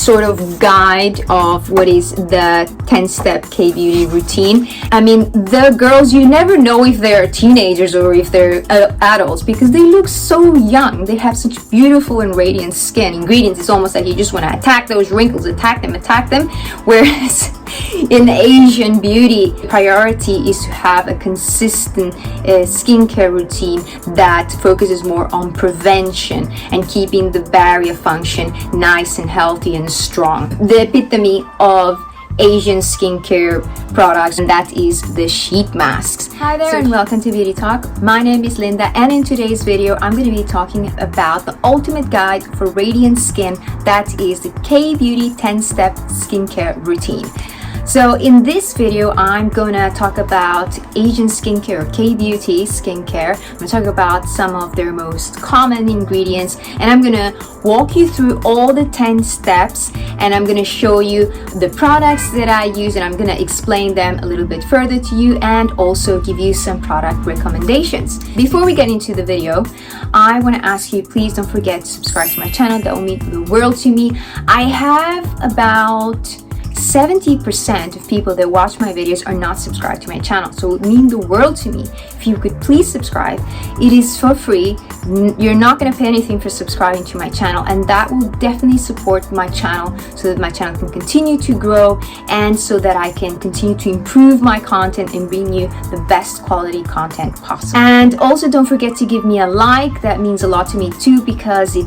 sort of guide of what is the 10-step K-beauty routine. I mean, the girls, you never know if they're teenagers or if they're adults because they look so young. They have such beautiful and radiant skin. Ingredients, it's almost like you just want to attack those wrinkles, attack them. Whereas in Asian beauty, priority is to have a consistent skincare routine that focuses more on prevention and keeping the barrier function nice and healthy and strong. The epitome of Asian skincare products, and that is the sheet masks. Hi there and welcome to Beauty Talk. My name is Linda, and in today's video I'm going to be talking about the ultimate guide for radiant skin, that is the K-beauty 10-step skincare routine. So in this video, I'm gonna talk about Asian skincare, K-beauty skincare. I'm gonna talk about some of their most common ingredients, and I'm gonna walk you through all the 10 steps, and I'm gonna show you the products that I use, and I'm gonna explain them a little bit further to you and also give you some product recommendations. Before we get into the video, I wanna ask you, please don't forget to subscribe to my channel. That will mean the world to me. I have about 70% of people that watch my videos are not subscribed to my channel, so it would mean the world to me if you could please subscribe. It is for free. You're not going to pay anything for subscribing to my channel, and that will definitely support my channel so that my channel can continue to grow and so that I can continue to improve my content and bring you the best quality content possible. And also don't forget to give me a like. That means a lot to me too because it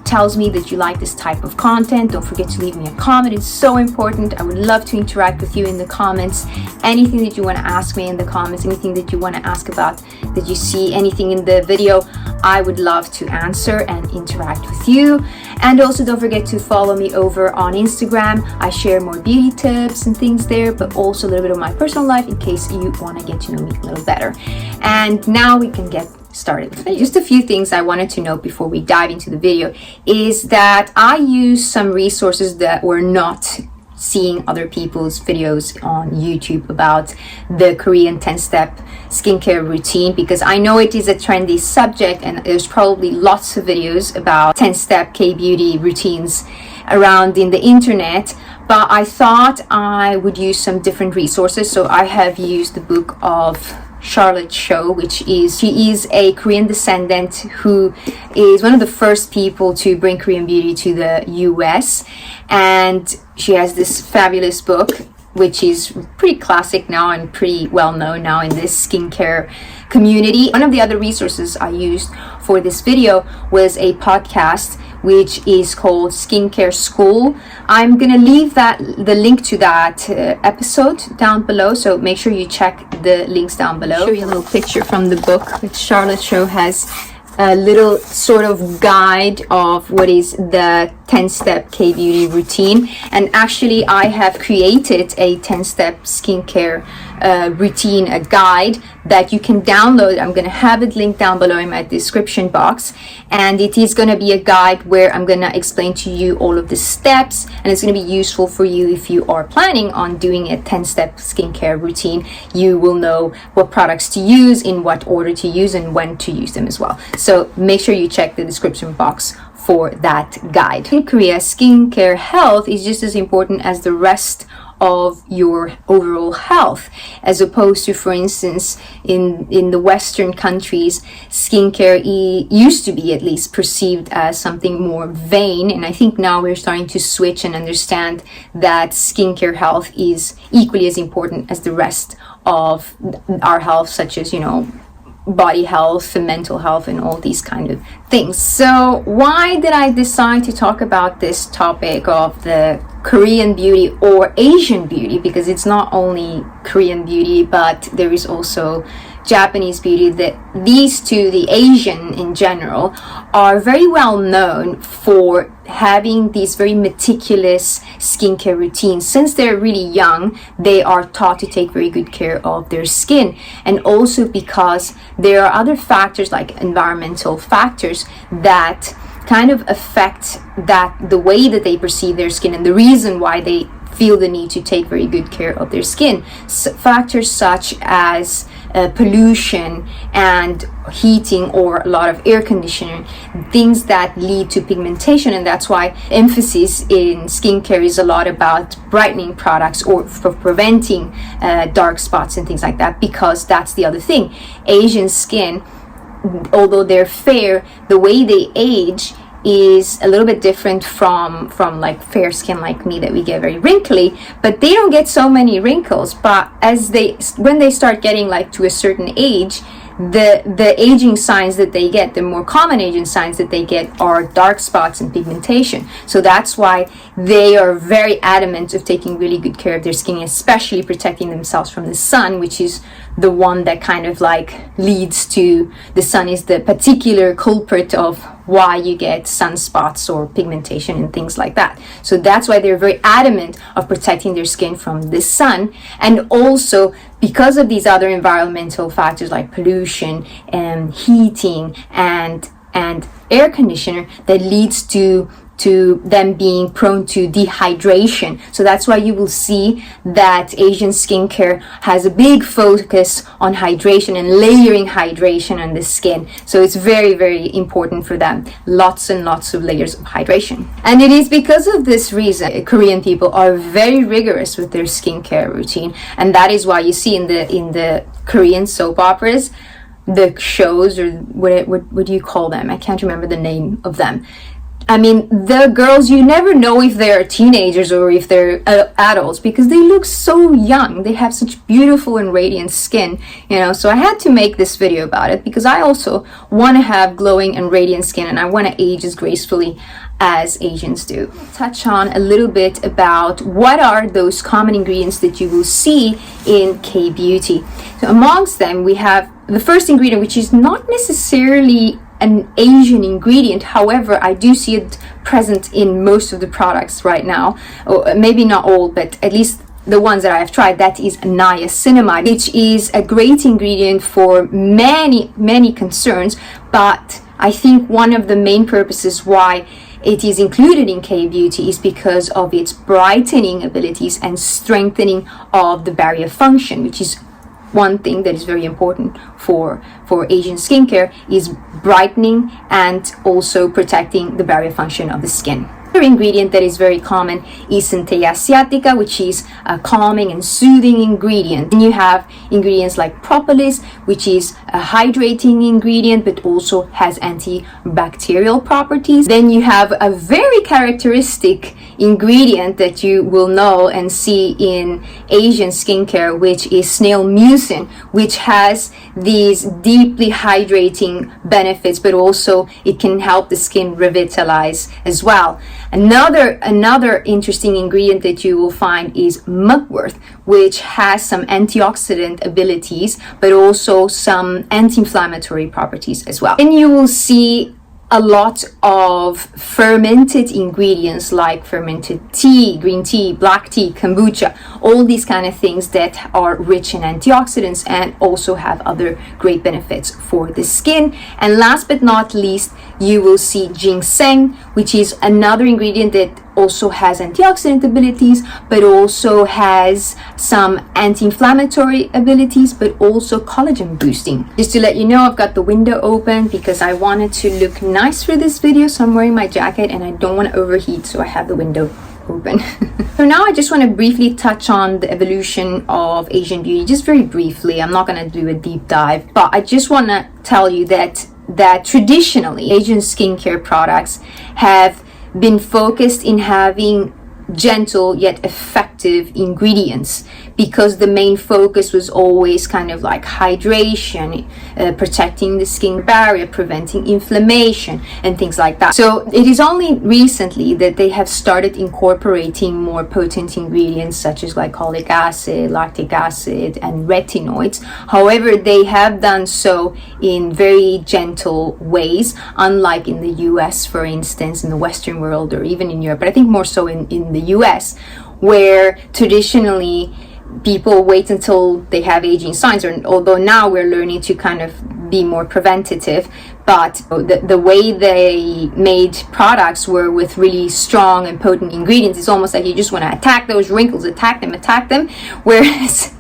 tells me that you like this type of content. Don't forget to leave me a comment. It's so important. I would love to interact with you in the comments. Anything that you want to ask me in the comments, anything that you want to ask about that you see, anything in the video, I would love to answer and interact with you. And also don't forget to follow me over on Instagram. I share more beauty tips and things there, but also a little bit of my personal life in case you want to get to know me a little better. And now we can get started. Just a few things I wanted to note before we dive into the video is that I use some resources that were not seeing other people's videos on YouTube about the Korean 10-step skincare routine because I know it is a trendy subject and there's probably lots of videos about 10-step K-beauty routines around in the internet, but I thought I would use some different resources. So I have used the book of Charlotte Cho, she is a Korean descendant who is one of the first people to bring Korean beauty to the US, and she has this fabulous book which is pretty classic now and pretty well known now in this skincare community. One of the other resources I used for this video was a podcast which is called Skincare School. I'm gonna leave the link to that episode down below, so make sure you check the links down below. I'll show you a little picture from the book which Charlotte Cho has a little sort of guide of what is the 10-step K-beauty routine, and actually I have created a 10-step skincare routine, a guide that you can download. I'm going to have it linked down below in my description box, and it is going to be a guide where I'm going to explain to you all of the steps, and it's going to be useful for you if you are planning on doing a 10-step skincare routine. You will know what products to use, in what order to use, and when to use them as well. So make sure you check the description box for that guide. In Korea, skincare health is just as important as the rest of your overall health, as opposed to, for instance, in the Western countries, skincare used to be at least perceived as something more vain, and I think now we're starting to switch and understand that skincare health is equally as important as the rest of our health, such as, you know, body health and mental health and all these kind of things. So why did I decide to talk about this topic of the Korean beauty or Asian beauty? Because it's not only Korean beauty, but there is also Japanese beauty. That these two, the Asian in general, are very well known for having these very meticulous skincare routines. Since they're really young, they are taught to take very good care of their skin, and also because there are other factors like environmental factors that kind of affect that the way that they perceive their skin and the reason why they feel the need to take very good care of their skin. Factors such as pollution and heating or a lot of air conditioning, things that lead to pigmentation, and that's why emphasis in skincare is a lot about brightening products or for preventing dark spots and things like that, because that's the other thing. Asian skin, although they're fair, the way they age is a little bit different from like fair skin like me, that we get very wrinkly, but they don't get so many wrinkles. But when they start getting like to a certain age, the aging signs that they get, the more common aging signs that they get, are dark spots and pigmentation. So that's why they are very adamant of taking really good care of their skin, especially protecting themselves from the sun, which is the one that kind of like leads to, the sun is the particular culprit of why you get sunspots or pigmentation and things like that. So that's why they're very adamant of protecting their skin from the sun. And also because of these other environmental factors like pollution and heating and air conditioner, that leads to them being prone to dehydration. So that's why you will see that Asian skincare has a big focus on hydration and layering hydration on the skin. So it's very, very important for them. Lots and lots of layers of hydration. And it is because of this reason Korean people are very rigorous with their skincare routine. And that is why you see in the Korean soap operas, the shows, or what do you call them? I can't remember the name of them. I mean, the girls, you never know if they're teenagers or if they're adults, because they look so young. They have such beautiful and radiant skin, you know. So I had to make this video about it, because I also want to have glowing and radiant skin, and I want to age as gracefully as Asians do. Touch on a little bit about what are those common ingredients that you will see in K-beauty. So amongst them, we have the first ingredient, which is not necessarily an Asian ingredient. However, I do see it present in most of the products right now, or maybe not all, but at least the ones that I have tried. That is niacinamide, which is a great ingredient for many concerns. But I think one of the main purposes why it is included in K-beauty is because of its brightening abilities and strengthening of the barrier function, which is one thing that is very important for Asian skincare, is brightening and also protecting the barrier function of the skin. Another ingredient that is very common is Centella asiatica, which is a calming and soothing ingredient. And you have ingredients like propolis, which is a hydrating ingredient but also has antibacterial properties. Then you have a very characteristic ingredient that you will know and see in Asian skincare, which is snail mucin, which has these deeply hydrating benefits, but also it can help the skin revitalize as well. Another interesting ingredient that you will find is mugwort, which has some antioxidant abilities, but also some anti-inflammatory properties as well. And you will see a lot of fermented ingredients like fermented tea, green tea, black tea, kombucha, all these kind of things that are rich in antioxidants and also have other great benefits for the skin. And last but not least, you will see ginseng, which is another ingredient that also has antioxidant abilities, but also has some anti-inflammatory abilities, but also collagen boosting. Just to let you know, I've got the window open because I wanted to look nice for this video, so I'm wearing my jacket and I don't want to overheat, so I have the window open. So now I just want to briefly touch on the evolution of Asian beauty, just very briefly. I'm not going to do a deep dive, but I just want to tell you that traditionally Asian skincare products have been focused in having gentle yet effective ingredients, because the main focus was always kind of like hydration, protecting the skin barrier, preventing inflammation and things like that. So it is only recently that they have started incorporating more potent ingredients such as glycolic acid, lactic acid and retinoids. However, they have done so in very gentle ways, unlike in the US, for instance, in the Western world, or even in Europe, but I think more so in the US, where traditionally people wait until they have aging signs, or although now we're learning to kind of be more preventative, but the way they made products were with really strong and potent ingredients. It's almost like you just want to attack those wrinkles, attack them. Whereas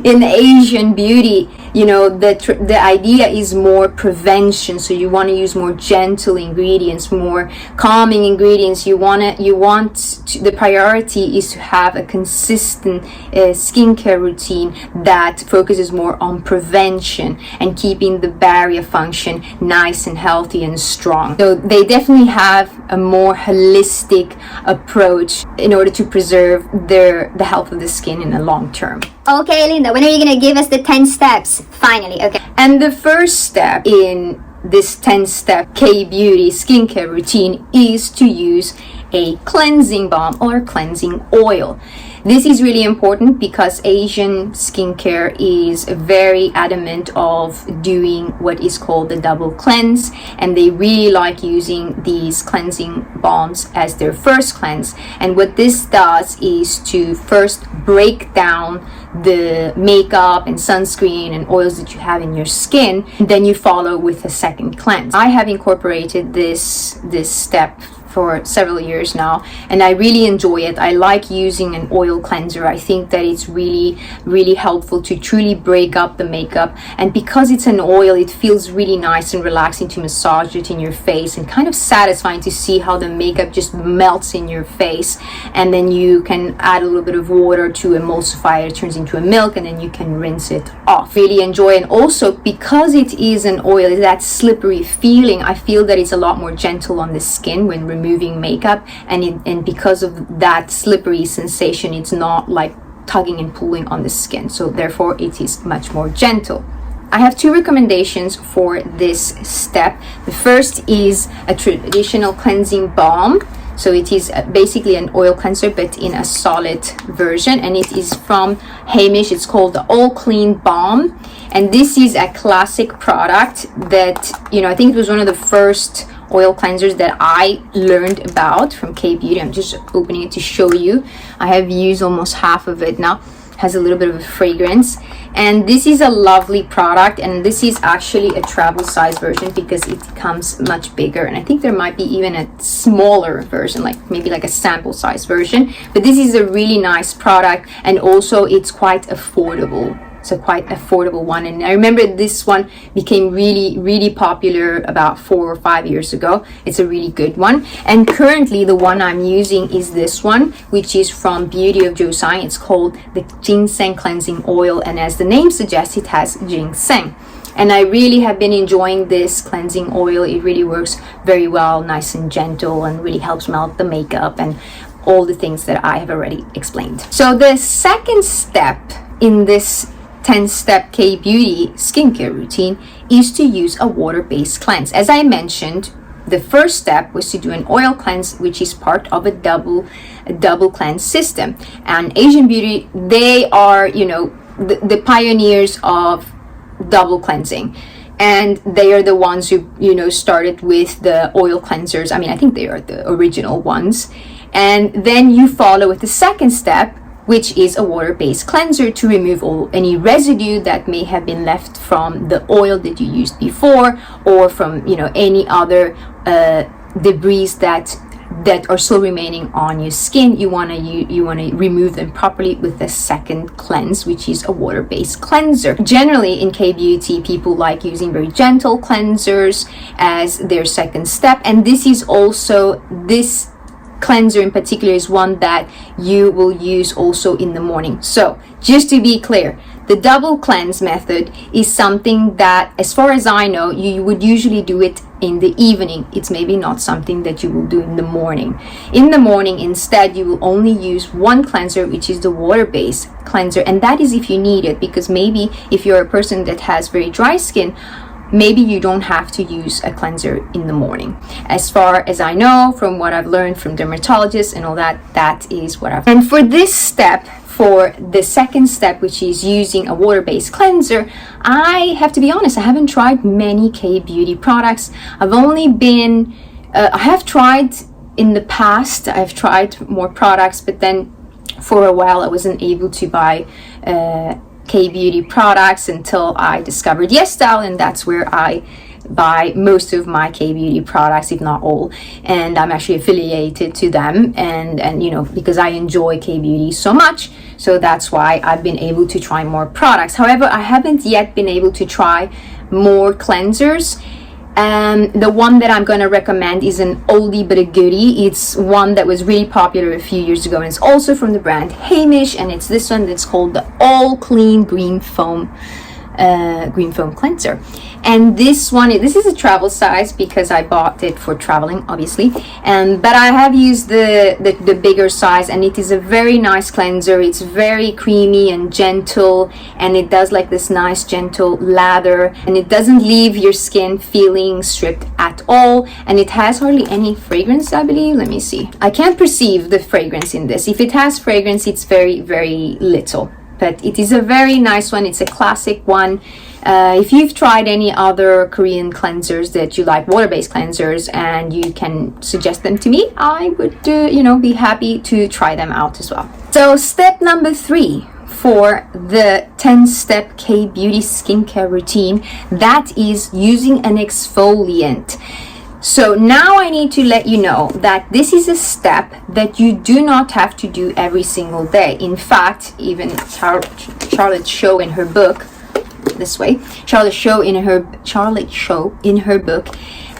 in Asian beauty, you know, the idea is more prevention. So you want to use more gentle ingredients, more calming ingredients. The priority is to have a consistent skincare routine that focuses more on prevention and keeping the barrier function nice and healthy and strong. So they definitely have a more holistic approach in order to preserve the health of the skin in the long term. Okay, Linda, when are you going to give us the 10 steps? Finally, okay. And the first step in this 10-step K-beauty skincare routine is to use a cleansing balm or cleansing oil. This is really important because Asian skincare is very adamant of doing what is called the double cleanse, and they really like using these cleansing balms as their first cleanse. And what this does is to first break down the makeup and sunscreen and oils that you have in your skin, and then you follow with a second cleanse. I have incorporated this step for several years now, and I really enjoy it. I like using an oil cleanser. I think that it's really, really helpful to truly break up the makeup, and because it's an oil, it feels really nice and relaxing to massage it in your face, and kind of satisfying to see how the makeup just melts in your face. And then you can add a little bit of water to emulsify it, turns into a milk, and then you can rinse it off. Really enjoy. And also, because it is an oil, it's that slippery feeling. I feel that it's a lot more gentle on the skin when removing makeup, and because of that slippery sensation, it's not like tugging and pulling on the skin, so therefore it is much more gentle. I have two recommendations for this step. The first is a traditional cleansing balm. So it is basically an oil cleanser, but in a solid version, and it is from Hamish. It's called the All Clean Balm, and this is a classic product that, you know, I think it was one of the first oil cleansers that I learned about from K-beauty. I'm just opening it to show you. I have used almost half of it now. Has a little bit of a fragrance, and this is a lovely product, and this is actually a travel size version because it comes much bigger, and I think there might be even a smaller version, like maybe like a sample size version, but this is a really nice product, and also it's quite affordable. It's a quite affordable one, and I remember this one became really, really popular about 4 or 5 years ago. It's a really good one, and currently the one I'm using is this one, which is from Beauty of Josiah. It's called the Ginseng Cleansing Oil, and as the name suggests, it has ginseng. And I really have been enjoying this cleansing oil. It really works very well, nice and gentle, and really helps melt the makeup and all the things that I have already explained. So the second step in this 10-step K-beauty skincare routine is to use a water-based cleanse. As I mentioned, the first step was to do an oil cleanse, which is part of a double cleanse system. And Asian beauty, they are, you know, the pioneers of double cleansing, and they are the ones who, you know, started with the oil cleansers. I mean, I think they are the original ones. And then you follow with the second step, which is a water-based cleanser, to remove any residue that may have been left from the oil that you used before, or from, you know, any other debris that are still remaining on your skin. You want to remove them properly with the second cleanse, which is a water-based cleanser. Generally in K-beauty, people like using very gentle cleansers as their second step, and this is also, this cleanser in particular is one that you will use also in the morning. So just to be clear, the double cleanse method is something that, as far as I know, you would usually do it in the evening. It's maybe not something that you will do in the morning. In the morning, instead, you will only use one cleanser, which is the water-based cleanser, and that is if you need it, because maybe if you're a person that has very dry skin, maybe you don't have to use a cleanser in the morning. As far as I know, from what I've learned from dermatologists and all that, that is what I've. And for this step, for the second step, which is using a water-based cleanser, I have to be honest, I haven't tried many K-beauty products. I've only been, I have tried in the past, I've tried more products, but then for a while I wasn't able to buy K-beauty products until I discovered YesStyle, and that's where I buy most of my K-beauty products, if not all, and I'm actually affiliated to them, and you know, because I enjoy K-beauty so much, so that's why I've been able to try more products. However, I haven't yet been able to try more cleansers. The one that I'm going to recommend is an oldie but a goodie. It's one that was really popular a few years ago, and it's also from the brand Hamish, and it's this one that's called the All Clean Green Foam cleanser. And this is a travel size because I bought it for traveling, obviously, but I have used the bigger size, and it is a very nice cleanser. It's very creamy and gentle, and it does like this nice gentle lather, and it doesn't leave your skin feeling stripped at all, and it has hardly any fragrance, I believe. Let me see. I can't perceive the fragrance in this. If it has fragrance, it's very, very little. But it is a very nice one. It's a classic one. If you've tried any other Korean cleansers that you like, water-based cleansers, and you can suggest them to me, I would, be happy to try them out as well. So step number 3 for the 10-step K-beauty skincare routine, that is using an exfoliant. So now I need to let you know that this is a step that you do not have to do every single day. In fact, even Charlotte Show in her book, Charlotte Show in her book,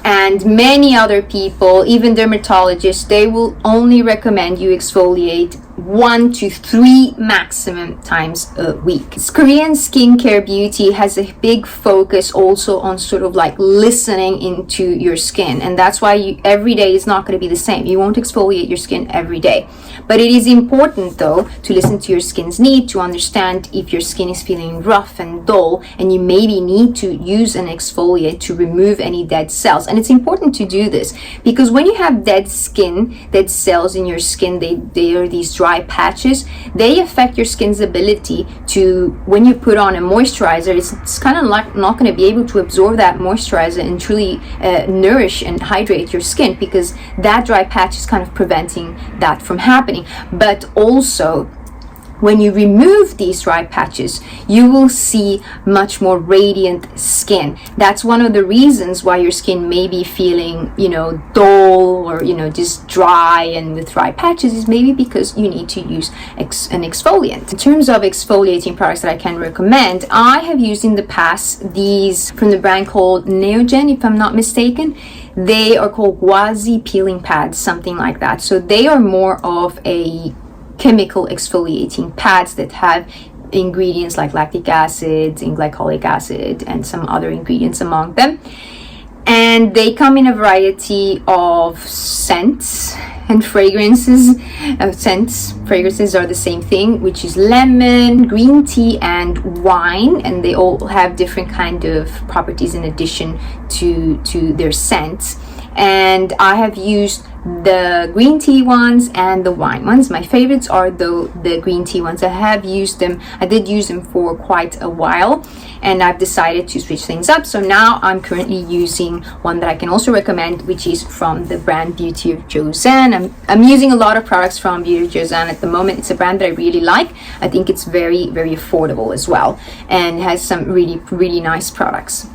and many other people, even dermatologists, they will only recommend you exfoliate 1 to 3 maximum times a week. Korean skincare beauty has a big focus also on sort of like listening into your skin, and that's why every day is not going to be the same. You won't exfoliate your skin every day, but it is important though to listen to your skin's need, to understand if your skin is feeling rough and dull, and you maybe need to use an exfoliant to remove any dead cells. And it's important to do this because when you have dead cells in your skin, they are these dry patches. They affect your skin's ability to, when you put on a moisturizer, it's kind of like not going to be able to absorb that moisturizer and truly nourish and hydrate your skin, because that dry patch is kind of preventing that from happening. But also, when you remove these dry patches, you will see much more radiant skin. That's one of the reasons why your skin may be feeling, dull or, just dry and with dry patches, is maybe because you need to use an exfoliant. In terms of exfoliating products that I can recommend, I have used in the past these from the brand called Neogen, if I'm not mistaken. They are called Gauzy peeling pads, something like that. So they are more of a chemical exfoliating pads that have ingredients like lactic acid and glycolic acid and some other ingredients among them, and they come in a variety of scents and fragrances. Fragrances are the same thing, which is lemon, green tea, and wine, and they all have different kind of properties in addition to their scents. And I have used the green tea ones and the wine ones. My favorites are the green tea ones. I did use them for quite a while, and I've decided to switch things up. So now I'm currently using one that I can also recommend, which is from the brand Beauty of Joseon. I'm using a lot of products from Beauty of Joseon at the moment. It's a brand that I really like. I think it's very, very affordable as well, and has some really, really nice products.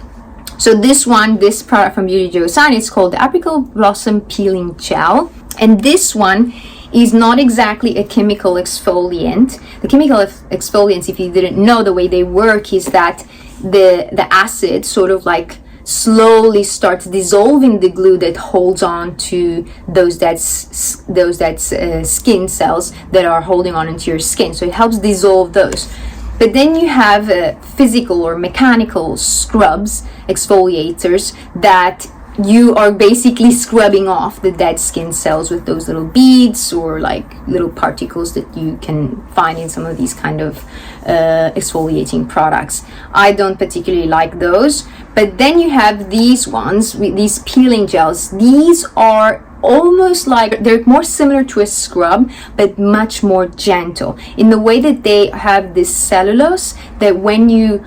So this product from Beauty Joseon, it's called the Apricot Blossom Peeling Gel. And this one is not exactly a chemical exfoliant. The chemical exfoliants, if you didn't know, the way they work is that the acid sort of like slowly starts dissolving the glue that holds on to those dead skin cells that are holding on into your skin. So it helps dissolve those. But then you have physical or mechanical scrubs, exfoliators, that you are basically scrubbing off the dead skin cells with those little beads or like little particles that you can find in some of these kind of exfoliating products. I don't particularly like those. But then you have these ones, these peeling gels. These are almost like, they're more similar to a scrub, but much more gentle in the way that they have this cellulose, that when you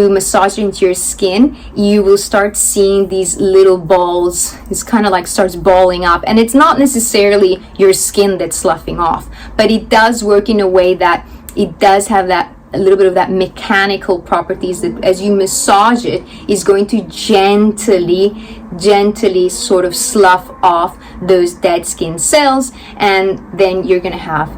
massage it into your skin, you will start seeing these little balls. It's kind of like starts balling up, and it's not necessarily your skin that's sloughing off, but it does work in a way that it does have that a little bit of that mechanical properties that as you massage it is going to gently sort of slough off those dead skin cells, and then you're gonna have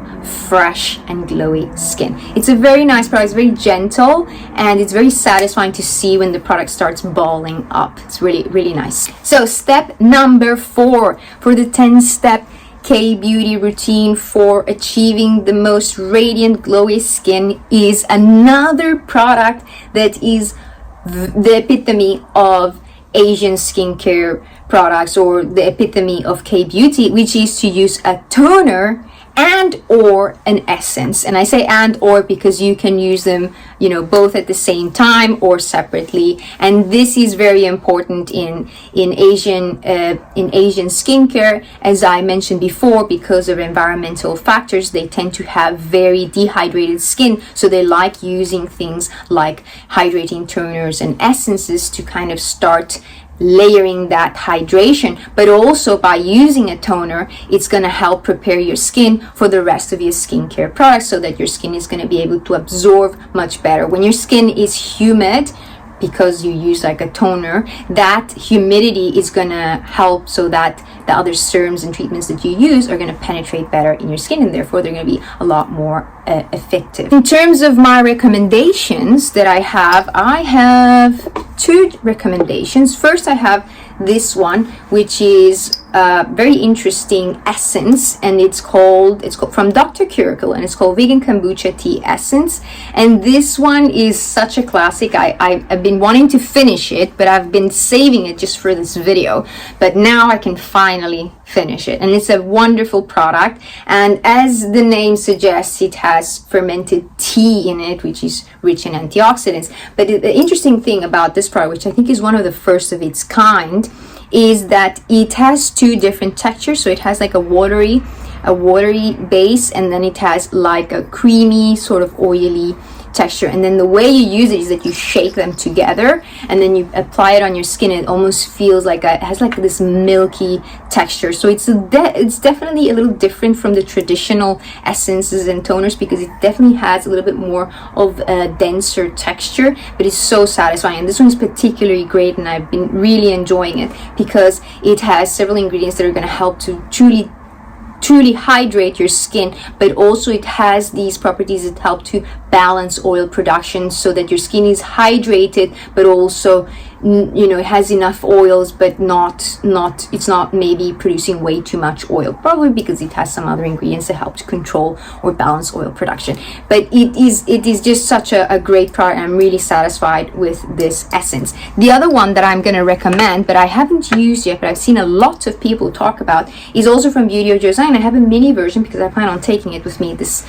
fresh and glowy skin. It's a very nice product. It's very gentle, and it's very satisfying to see when the product starts balling up. It's really nice. So step number 4 for the 10-step K-beauty routine for achieving the most radiant glowy skin is another product that is the epitome of Asian skincare products, or the epitome of K-beauty, which is to use a toner and or an essence. And I say and or because you can use them, you know, both at the same time or separately. And this is very important in Asian skincare, as I mentioned before, because of environmental factors. They tend to have very dehydrated skin, so they like using things like hydrating toners and essences to kind of start layering that hydration. But also by using a toner, it's going to help prepare your skin for the rest of your skincare products, so that your skin is going to be able to absorb much better. When your skin is humid, because you use like a toner, that humidity is going to help so that the other serums and treatments that you use are going to penetrate better in your skin, and therefore they're going to be a lot more effective. In terms of my recommendations that I have 2 recommendations. First, I have this one, which is a very interesting essence, and it's called from Dr. Curacle, and it's called Vegan Kombucha Tea Essence. And this one is such a classic. I've been wanting to finish it, but I've been saving it just for this video, but now I can finally finish it. And it's a wonderful product, and as the name suggests, it has fermented tea in it, which is rich in antioxidants. But the interesting thing about this product, which I think is one of the first of its kind, is that it has 2 different textures. So it has like a watery base, and then it has like a creamy sort of oily texture. And then the way you use it is that you shake them together, and then you apply it on your skin, and it almost feels like it has like this milky texture. So it's definitely a little different from the traditional essences and toners, because it definitely has a little bit more of a denser texture, but it's so satisfying. And this one's particularly great, and I've been really enjoying it because it has several ingredients that are going to help to truly hydrate your skin, but also it has these properties that help to balance oil production, so that your skin is hydrated, but also, you know, it has enough oils, but it's not maybe producing way too much oil, probably because it has some other ingredients that help to control or balance oil production. But it is just such a great product. I'm really satisfied with this essence. The other one that I'm going to recommend, but I haven't used yet, but I've seen a lot of people talk about, is also from BeautyTalk. I have a mini version because I plan on taking it with me this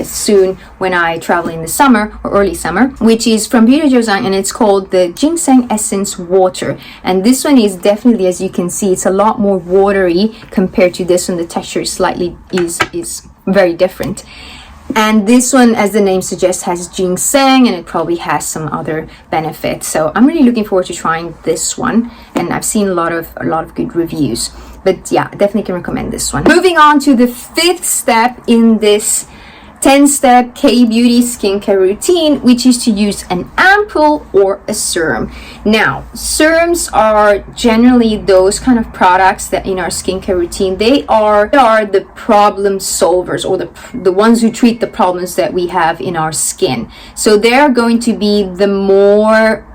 soon when I travel in the summer or early summer, which is from BeautyTalk, and it's called the Ginseng Essence Water. And this one is definitely, as you can see, it's a lot more watery compared to this one. The texture is very different. And this one, as the name suggests, has ginseng, and it probably has some other benefits. So I'm really looking forward to trying this one, and I've seen a lot of good reviews. But yeah, definitely can recommend this one. Moving on to the 5th step in this 10-step K-beauty skincare routine, which is to use an ampoule or a serum. Now, serums are generally those kind of products that in our skincare routine, they are the problem solvers, or the ones who treat the problems that we have in our skin. So they're going to be the more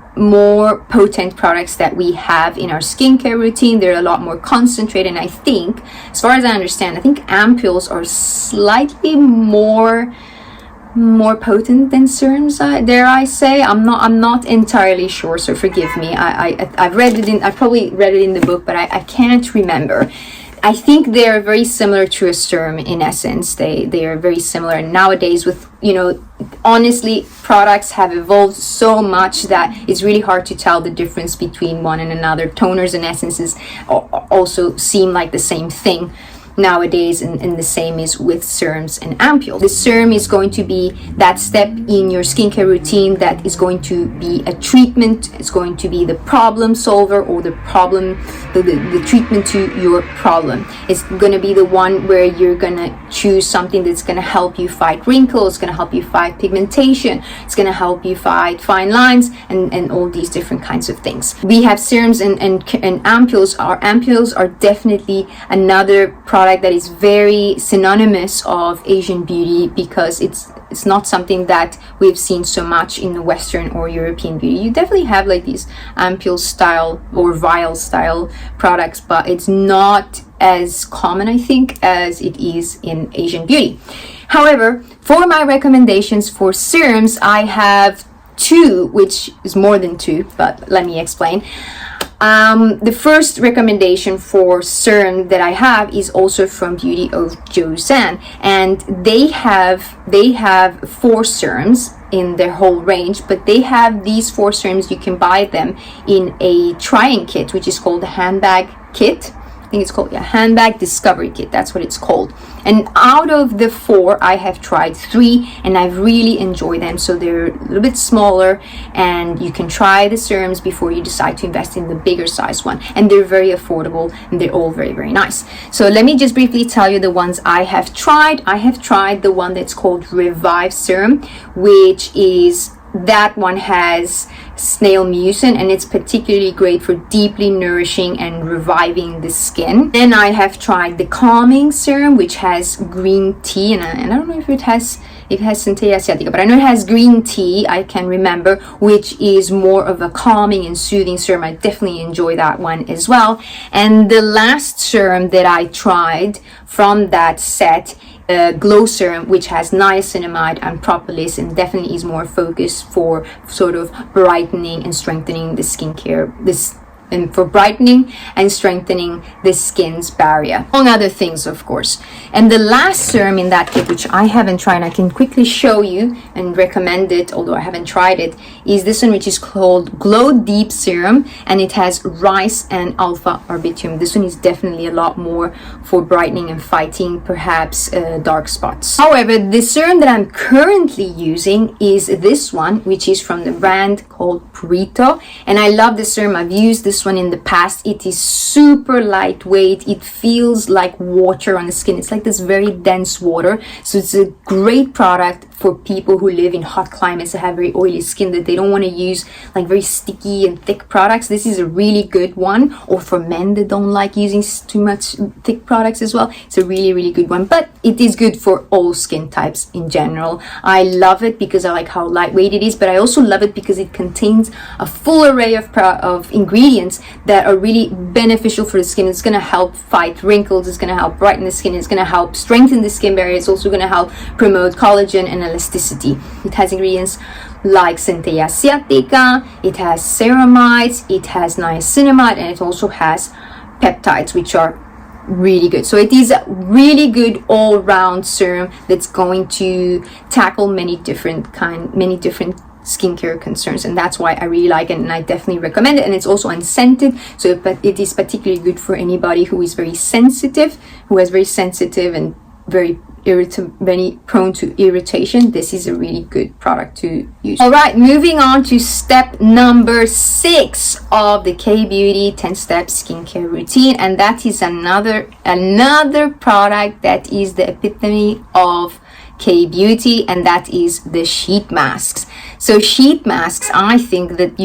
potent products that we have in our skincare routine. They're a lot more concentrated, and I think, as far as I understand, I think ampoules are slightly more potent than serums, dare I say. I'm not entirely sure, so forgive me. I've probably read it in the book, but I can't remember. I think they're very similar to a serum in essence. They are very similar. And nowadays, with, you know, honestly, products have evolved so much that it's really hard to tell the difference between one and another. Toners and essences also seem like the same thing. nowadays, and the same is with serums and ampules. The serum is going to be that step in your skincare routine that is going to be a treatment. It's going to be the problem solver, or the treatment to your problem. It's going to be the one where you're going to choose something that's going to help you fight wrinkles, it's going to help you fight pigmentation, it's going to help you fight fine lines, and all these different kinds of things. We have serums and ampules. Our ampules are definitely another product that is very synonymous of Asian beauty, because it's not something that we've seen so much in the Western or European beauty. You definitely have like these ampule style or vial style products, but it's not as common, I think, as it is in Asian beauty. However, for my recommendations for serums, I have two, which is more than two, but let me explain. The first recommendation for serum that I have is also from Beauty of Joseon, and they have 4 serums in their whole range, but they have these 4 serums. You can buy them in a try-in kit, which is called the handbag kit. I think it's called a handbag discovery kit. That's what it's called. And out of the 4, I have tried 3, and I've really enjoyed them. So they're a little bit smaller, and you can try the serums before you decide to invest in the bigger size one. And they're very affordable, and they're all very, very nice. So let me just briefly tell you the ones I have tried. I have tried the one that's called Revive Serum, which is, that one has snail mucin, and it's particularly great for deeply nourishing and reviving the skin. Then I have tried the calming serum, which has green tea, and I don't know if it has Centella asiatica, but I know it has green tea, I can remember, which is more of a calming and soothing serum. I definitely enjoy that one as well. And the last serum that I tried from that set, glow serum, which has niacinamide and propolis, and definitely is more focused for sort of brightening and strengthening the skincare, and for brightening and strengthening the skin's barrier, among other things, of course. And the last serum in that kit, which I haven't tried, I can quickly show you and recommend it, although I haven't tried it, is this one, which is called Glow Deep Serum, and it has rice and alpha arbutin. This one is definitely a lot more for brightening and fighting perhaps dark spots. However, the serum that I'm currently using is this one, which is from the brand called Purito, and I love this serum. I've used this one in the past. It is super lightweight. It feels like water on the skin. It's like this very dense water. So it's a great product for people who live in hot climates that have very oily skin, that they don't want to use like very sticky and thick products. This is a really good one. Or for men that don't like using too much thick products as well, it's a really, really good one. But it is good for all skin types in general. I love it because I like how lightweight it is, but I also love it because it contains a full array of ingredients that are really beneficial for the skin. It's going to help fight wrinkles, it's going to help brighten the skin, it's going to help strengthen the skin barrier, it's also going to help promote collagen and elasticity. It has ingredients like Centella asiatica, it has ceramides, it has niacinamide, and it also has peptides, which are really good. So it is a really good all-round serum that's going to tackle many different skincare concerns, and that's why I really like it, and I definitely recommend it. And it's also unscented, so but it is particularly good for anybody who is very sensitive, and very prone to irritation. This is a really good product to use. All right, moving on to step number 6 of the K-Beauty 10-step skincare routine, and that is another product that is the epitome of K-Beauty, and that is the sheet masks. So sheet masks, I think that,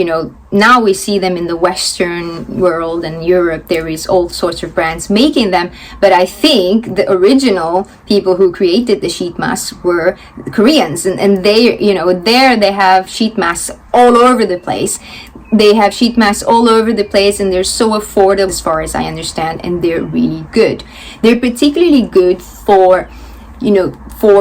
now we see them in the Western world and Europe. There is all sorts of brands making them, but I think the original people who created the sheet masks were Koreans, and they, there they have sheet masks all over the place. They have sheet masks all over the place, and they're so affordable as far as I understand, and they're really good. They're particularly good for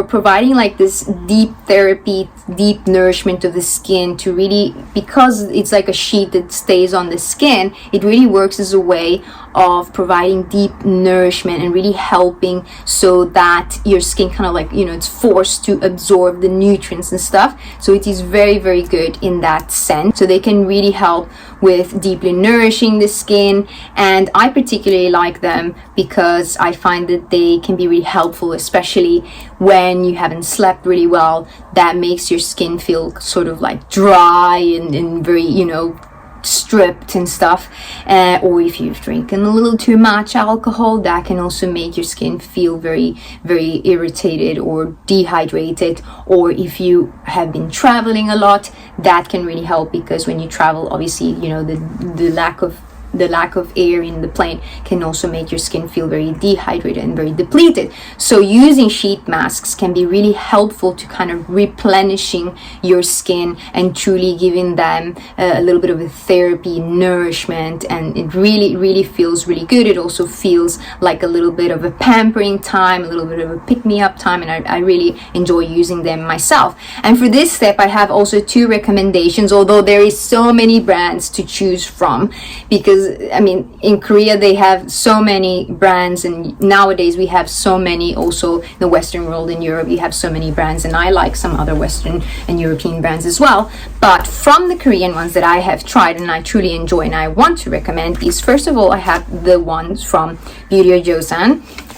providing like this deep therapy deep nourishment of the skin to really, because it's like a sheet that stays on the skin, it really works as a way of providing deep nourishment and really helping so that your skin kind of like, you know, it's forced to absorb the nutrients and stuff. So it is very, very good in that sense. So they can really help with deeply nourishing the skin, and I particularly like them because I find that they can be really helpful, especially when you haven't slept really well. That makes your skin feel sort of like dry and very, you know, stripped and stuff, or if you've drinking a little too much alcohol, that can also make your skin feel very, very irritated or dehydrated. Or if you have been traveling a lot, that can really help, because when you travel, obviously, you know, the lack of air in the plane can also make your skin feel very dehydrated and very depleted. So using sheet masks can be really helpful to kind of replenishing your skin and truly giving them a little bit of a therapy, nourishment, and it really feels really good. It also feels like a little bit of a pampering time, a little bit of a pick-me-up time, and I really enjoy using them myself. And for this step, I have also 2 recommendations, although there is so many brands to choose from, because I mean, in Korea they have so many brands, and nowadays we have so many also in the Western world. In Europe you have so many brands, and I like some other Western and European brands as well. But from the Korean ones that I have tried and I truly enjoy and I want to recommend is, first of all, I have the ones from Beauty,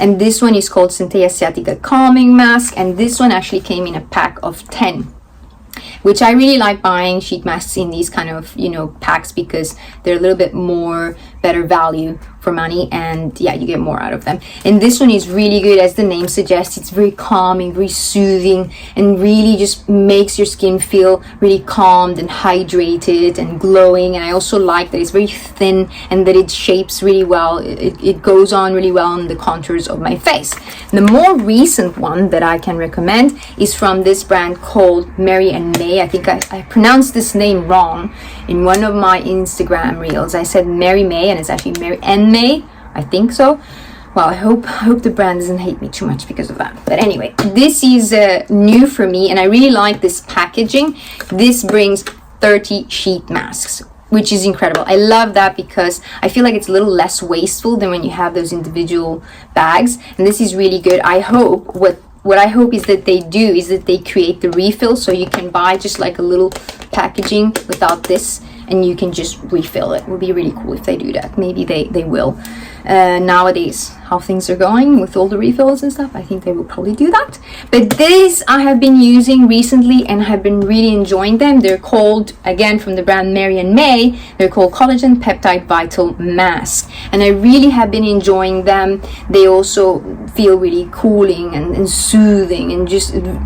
and this one is called Centella Asiatica Calming Mask, and this one actually came in a pack of 10, which I really like buying sheet masks in these kind of, you know, packs, because they're a little bit more better value for money, and yeah, you get more out of them. And this one is really good, as the name suggests. It's very calming, very soothing, and really just makes your skin feel really calmed and hydrated and glowing. And I also like that it's very thin and that it shapes really well. It goes on really well on the contours of my face. The more recent one that I can recommend is from this brand called Mary and May. I think I pronounced this name wrong in one of my Instagram reels. I said Mary May, and it's actually Mary and May, I think so. Well, I hope the brand doesn't hate me too much because of that. But anyway, this is new for me, and I really like this packaging. This brings 30 sheet masks, which is incredible. I love that because I feel like it's a little less wasteful than when you have those individual bags, and this is really good. I hope what I hope is that they do is that they create the refill, so you can buy just like a little packaging without this, and you can just refill it. It would be really cool if they do that. Maybe they will. Nowadays, how things are going with all the refills and stuff, I think they will probably do that. But this I have been using recently and have been really enjoying them. They're called, again, from the brand Mary and May, they're called Collagen Peptide Vital Mask, and I really have been enjoying them. They also feel really cooling and soothing, and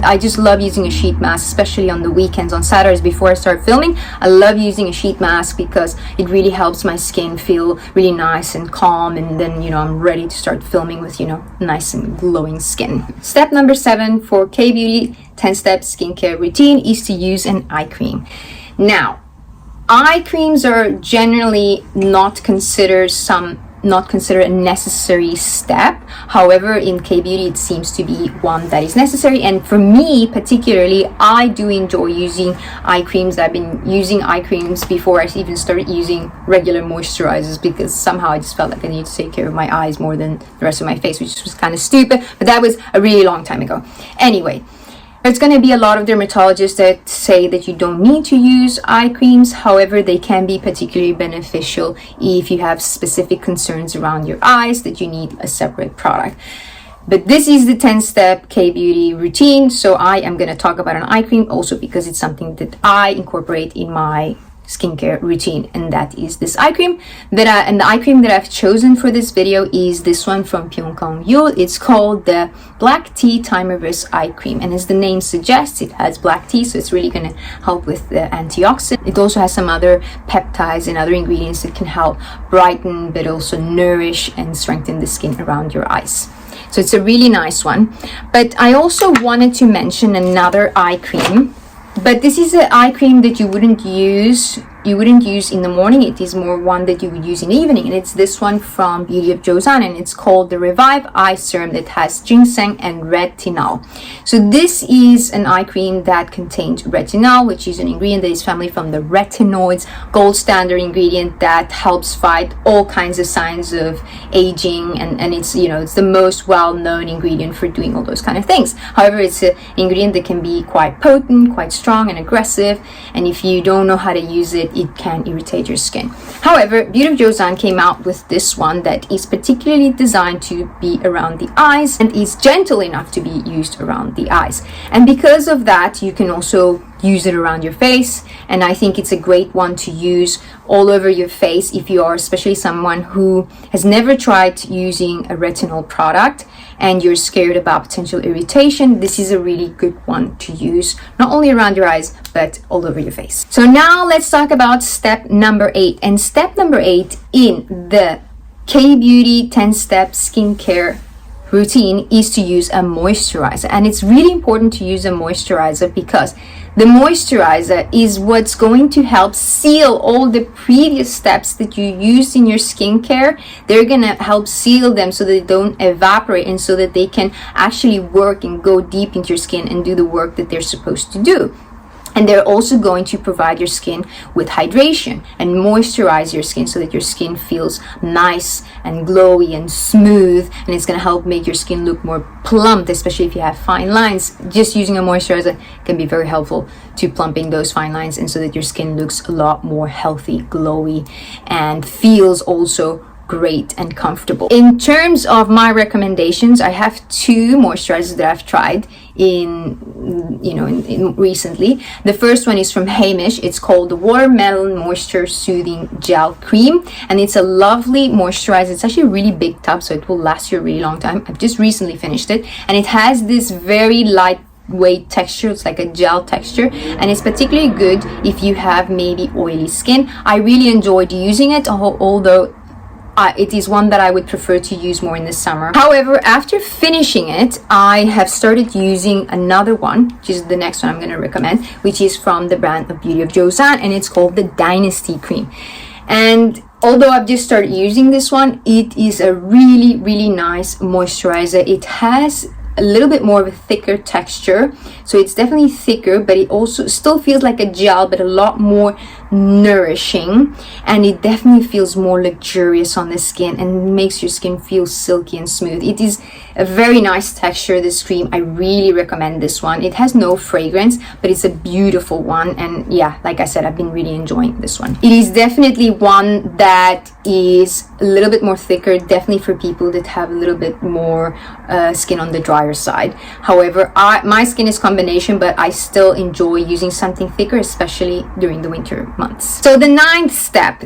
I just love using a sheet mask, especially on the weekends, on Saturdays before I start filming. I love using a sheet mask because it really helps my skin feel really nice and calm, and then, you know, I'm ready to start filming with, you know, nice and glowing skin. Step number 7 for K-Beauty 10-step skincare routine is to use an eye cream. Now, eye creams are generally not considered a necessary step. However, in K-Beauty it seems to be one that is necessary, and for me particularly, I do enjoy using eye creams. I've been using eye creams before I even started using regular moisturizers, because somehow I just felt like I needed to take care of my eyes more than the rest of my face, which was kind of stupid, but that was a really long time ago. Anyway, there's going to be a lot of dermatologists that say that you don't need to use eye creams. However, they can be particularly beneficial if you have specific concerns around your eyes that you need a separate product. But this is the 10-step K-Beauty routine, so I am going to talk about an eye cream also because it's something that I incorporate in my skincare routine, and that is this eye cream and the eye cream that I've chosen for this video is this one from Pyongkang. It's called the Black Tea Time Reverse Eye Cream, and as the name suggests, it has black tea, so it's really going to help with the antioxidant. It also has some other peptides and other ingredients that can help brighten but also nourish and strengthen the skin around your eyes. So it's a really nice one. But I also wanted to mention another eye cream. But this is an eye cream that you wouldn't use you wouldn't use in the morning. It is more one that you would use in the evening, and it's this one from Beauty of Joseon, and it's called the Revive Eye Serum that has ginseng and retinol. So this is an eye cream that contains retinol, which is an ingredient that is family from the retinoids, gold standard ingredient that helps fight all kinds of signs of aging, and it's, you know, it's the most well-known ingredient for doing all those kind of things. However, it's an ingredient that can be quite potent, quite strong and aggressive, and if you don't know how to use it, it can irritate your skin. However, Beauty of Joseon came out with this one that is particularly designed to be around the eyes and is gentle enough to be used around the eyes. And because of that, you can also use it around your face, and I think it's a great one to use all over your face if you are especially someone who has never tried using a retinol product and you're scared about potential irritation. This is a really good one to use, not only around your eyes but all over your face. So now let's talk about step number 8, and step number 8 in the K-Beauty 10-step skincare routine is to use a moisturizer. And it's really important to use a moisturizer because the moisturizer is what's going to help seal all the previous steps that you used in your skincare. They're gonna help seal them so that they don't evaporate and so that they can actually work and go deep into your skin and do the work that they're supposed to do. And they're also going to provide your skin with hydration and moisturize your skin so that your skin feels nice and glowy and smooth, and it's going to help make your skin look more plump, especially if you have fine lines. Just using a moisturizer can be very helpful to plumping those fine lines, and so that your skin looks a lot more healthy, glowy, and feels also great and comfortable. In terms of my recommendations, I have 2 moisturizers that I've tried in recently. The first one is from Hamish. It's called the Watermelon Moisture Soothing Gel Cream, and it's a lovely moisturizer. It's actually a really big tub, so it will last you a really long time. I've just recently finished it, and it has this very lightweight texture. It's like a gel texture, and it's particularly good if you have maybe oily skin. I really enjoyed using it, although it is one that I would prefer to use more in the summer. However, after finishing it, I have started using another one, which is the next one I'm going to recommend, which is from the brand of Beauty of Joseon, and it's called the Dynasty Cream. And although I've just started using this one, it is a really, really nice moisturizer. It has a little bit more of a thicker texture, so it's definitely thicker, but it also still feels like a gel, but a lot more nourishing, and it definitely feels more luxurious on the skin and makes your skin feel silky and smooth. It is a very nice texture, this cream. I really recommend this one. It has no fragrance, but it's a beautiful one, and yeah, like I said, I've been really enjoying this one. It is definitely one that is a little bit more thicker, definitely for people that have a little bit more skin on the drier side. However, my skin is combination, but I still enjoy using something thicker, especially during the winter months. So the 9th step,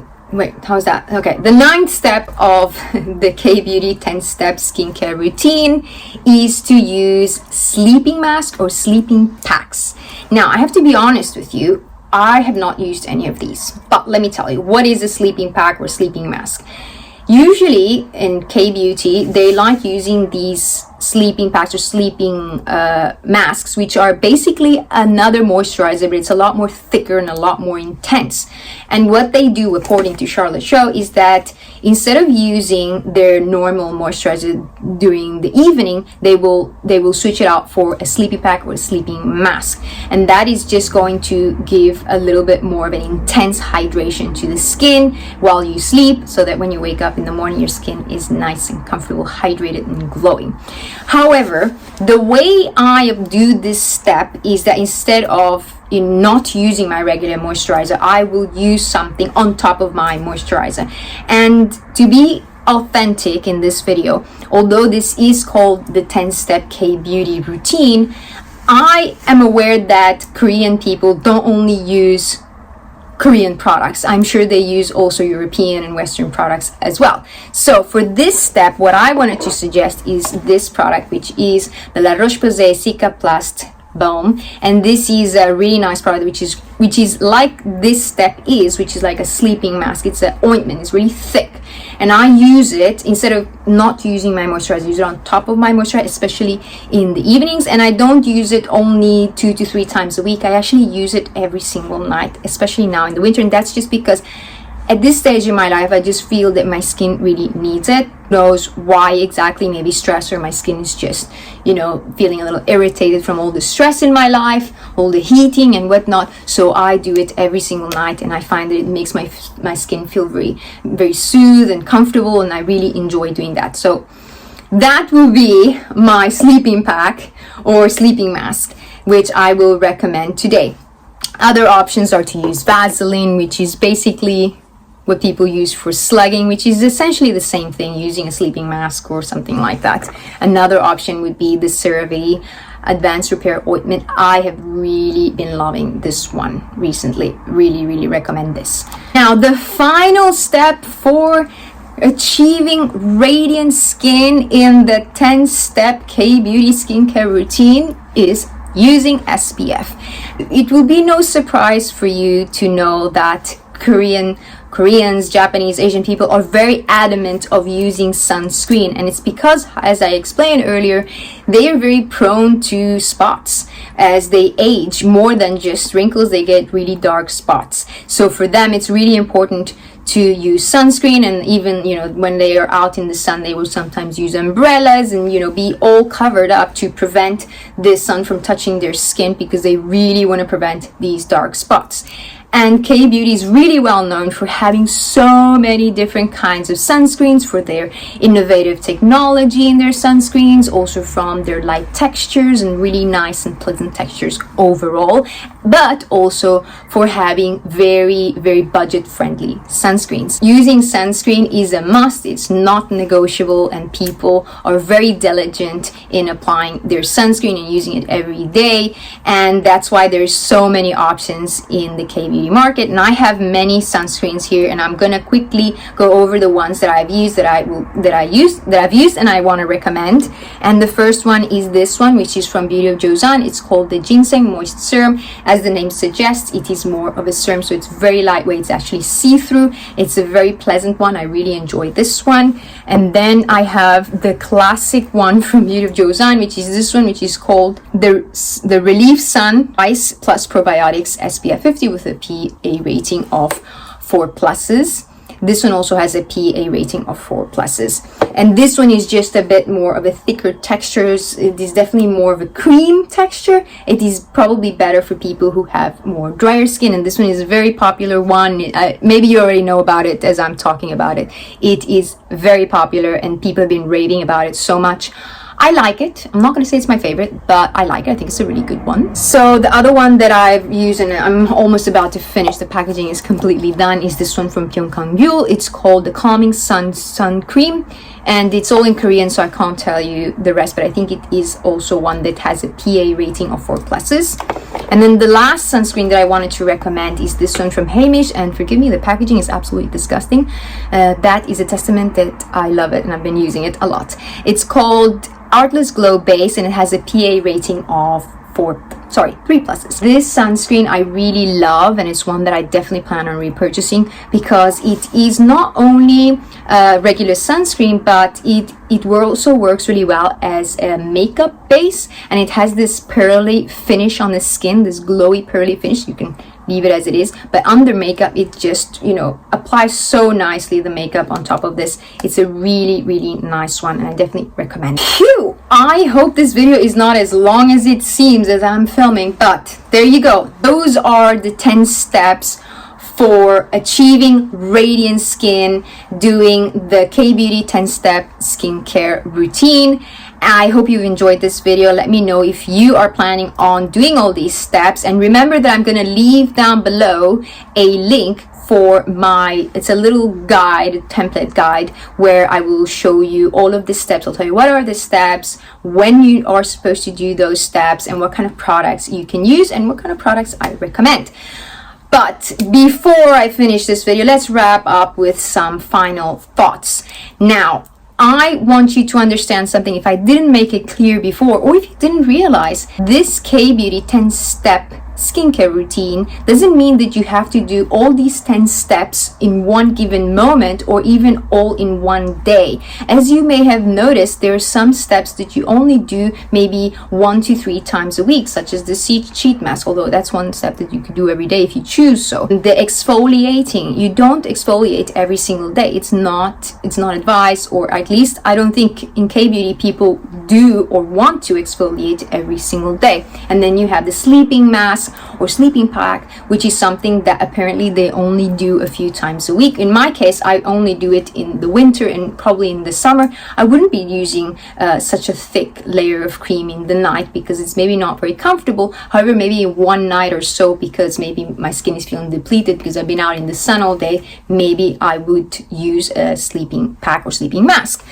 how's that? Okay, the 9th step of the K-Beauty 10-step skincare routine is to use sleeping mask or sleeping packs. Now, I have to be honest with you, I have not used any of these, but let me tell you, what is a sleeping pack or sleeping mask? Usually in K-Beauty, they like using these sleeping packs or sleeping masks, which are basically another moisturizer, but it's a lot more thicker and a lot more intense. And what they do, according to Charlotte Show, is that instead of using their normal moisturizer during the evening, they will switch it out for a sleeping pack or a sleeping mask, and that is just going to give a little bit more of an intense hydration to the skin while you sleep, so that when you wake up in the morning, your skin is nice and comfortable, hydrated and glowing. However, the way I do this step is that instead of not using my regular moisturizer, I will use something on top of my moisturizer. And to be authentic in this video, although this is called the 10-step K-Beauty routine, I am aware that Korean people don't only use Korean products. I'm sure they use also European and Western products as well. So for this step, what I wanted to suggest is this product, which is the La Roche-Posay Cicaplast Balm, and this is a really nice product which is like this step is, which is like a sleeping mask. It's an ointment, it's really thick, and I use it instead of not using my moisturizer. I use it on top of my moisturizer, especially in the evenings, and I don't use it only 2 to 3 times a week. I actually use it every single night, especially now in the winter, and that's just because at this stage in my life, I just feel that my skin really needs it. Who knows why exactly? Maybe stress, or my skin is just, feeling a little irritated from all the stress in my life, all the heating and whatnot. So I do it every single night, and I find that it makes my skin feel very, very soothed and comfortable, and I really enjoy doing that. So that will be my sleeping pack or sleeping mask, which I will recommend today. Other options are to use Vaseline, which is basically what people use for slugging, which is essentially the same thing, using a sleeping mask or something like that. Another option would be the CeraVe Advanced Repair Ointment. I have really been loving this one recently. Really, really recommend this. Now, the final step for achieving radiant skin in the 10-step K-Beauty skincare routine is using SPF. It will be no surprise for you to know that Koreans, Japanese, Asian people are very adamant of using sunscreen, and it's because, as I explained earlier, they are very prone to spots. As they age, more than just wrinkles, they get really dark spots. So for them, it's really important to use sunscreen, and even when they are out in the sun, they will sometimes use umbrellas and be all covered up to prevent the sun from touching their skin, because they really want to prevent these dark spots. And K-Beauty is really well known for having so many different kinds of sunscreens, for their innovative technology in their sunscreens, also from their light textures and really nice and pleasant textures overall, but also for having very, very budget-friendly sunscreens. Using sunscreen is a must, it's not negotiable, and people are very diligent in applying their sunscreen and using it every day, and that's why there's so many options in the K-Beauty market. And I have many sunscreens here, and I'm gonna quickly go over the ones that I've used, that I've used and I want to recommend. And the first one is this one, which is from Beauty of Joseon. It's called the Ginseng Moist Serum. As the name suggests, it is more of a serum, so it's very lightweight. It's actually see-through. It's a very pleasant one. I really enjoy this one. And then I have the classic one from Beauty of Joseon, which is this one, which is called the Relief Sun Ice Plus Probiotics SPF 50 with a PA rating of 4+. This one also has a PA rating of 4+. And this one is just a bit more of a thicker texture. It is definitely more of a cream texture. It is probably better for people who have more drier skin. And this one is a very popular one. Maybe you already know about it as I'm talking about it. It is very popular, and people have been raving about it so much. I like it. I'm not going to say it's my favorite, but I like it. I think it's a really good one. So the other one that I've used, and I'm almost about to finish, the packaging is completely done, is this one from Pyongkangul. It's called the Calming Sun Cream, and it's all in Korean, so I can't tell you the rest, but I think it is also one that has a PA rating of 4+. And then the last sunscreen that I wanted to recommend is this one from Hamish, and forgive me, the packaging is absolutely disgusting. That is a testament that I love it, and I've been using it a lot. It's called Artless Glow Base, and it has a PA rating of 3+. This sunscreen I really love, and it's one that I definitely plan on repurchasing, because it is not only a regular sunscreen, but it also works really well as a makeup base, and it has this pearly finish on the skin, this glowy pearly finish. You can leave it as it is, but under makeup it just applies so nicely, the makeup on top of this. It's a really, really nice one, and I definitely recommend it. Phew! I hope this video is not as long as it seems as I'm filming, but there you go. Those are the 10 steps for achieving radiant skin, doing the K-Beauty 10-step skincare routine. I hope you've enjoyed this video. Let me know if you are planning on doing all these steps, and remember that I'm going to leave down below a link for it's a little guide, template guide, where I will show you all of the steps. I'll tell you what are the steps, when you are supposed to do those steps, and what kind of products you can use, and what kind of products I recommend. But before I finish this video, let's wrap up with some final thoughts. Now, I want you to understand something if I didn't make it clear before, or if you didn't realize. This K-Beauty 10-step skincare routine doesn't mean that you have to do all these 10 steps in one given moment or even all in one day. As you may have noticed, there are some steps that you only do maybe 1 to 3 times a week, such as the sheet mask, although that's one step that you could do every day if you choose so. The exfoliating, you don't exfoliate every single day. It's not advised, or at least I don't think in K-Beauty people do or want to exfoliate every single day. And then you have the sleeping mask or sleeping pack, which is something that apparently they only do a few times a week. In my case, I only do it in the winter and probably in the summer. I wouldn't be using such a thick layer of cream in the night because it's maybe not very comfortable. However, maybe one night or so, because maybe my skin is feeling depleted because I've been out in the sun all day, maybe I would use a sleeping pack or sleeping mask.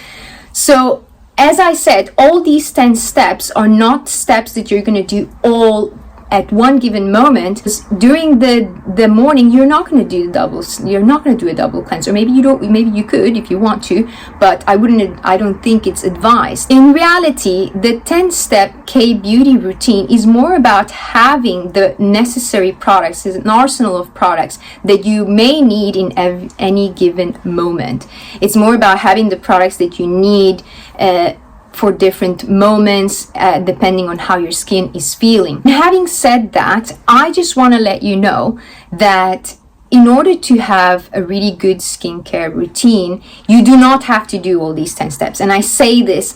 So as I said, all these 10 steps are not steps that you're going to do all at one given moment. During the morning, you're not going to do doubles. You're not going to do a double cleanse, or maybe you don't. Maybe you could if you want to, but I don't think it's advised. In reality, the 10-step K-Beauty routine is more about having the necessary products, an arsenal of products that you may need in any given moment. It's more about having the products that you need for different moments, depending on how your skin is feeling. Having said that, I just want to let you know that in order to have a really good skincare routine, you do not have to do all these 10 steps. And I say this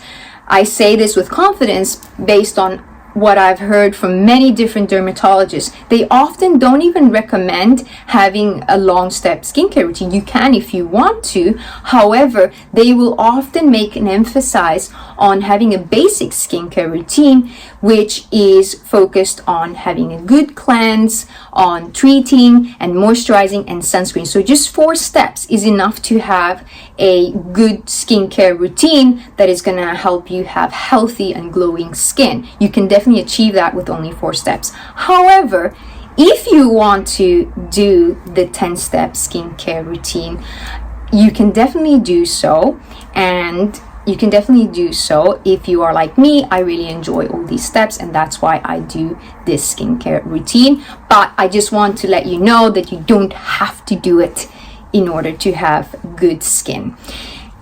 with confidence based on what I've heard from many different dermatologists. They often don't even recommend having a long step skincare routine. You can if you want to. However, they will often make an emphasis on having a basic skincare routine, which is focused on having a good cleanse, on treating and moisturizing and sunscreen. So just 4 steps is enough to have a good skincare routine that is going to help you have healthy and glowing skin. You can definitely achieve that with only 4 steps. However, if you want to do the 10-step skincare routine, you can definitely do so. And you can definitely do so if you are like me. I really enjoy all these steps, and that's why I do this skincare routine. But I just want to let you know that you don't have to do it in order to have good skin.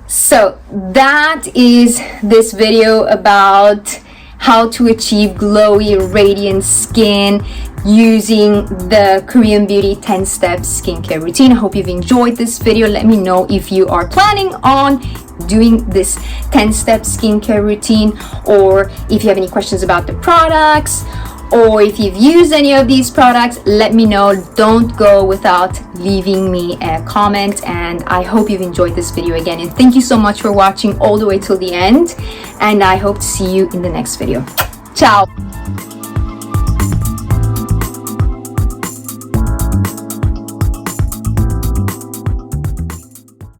So that is this video about how to achieve glowy, radiant skin using the Korean Beauty 10-step skincare routine. I hope you've enjoyed this video. Let me know if you are planning on doing this 10-step skincare routine, or if you have any questions about the products, or if you've used any of these products. Let me know. Don't go without leaving me a comment. And I hope you've enjoyed this video again, and thank you so much for watching all the way till the end, and I hope to see you in the next video. Ciao.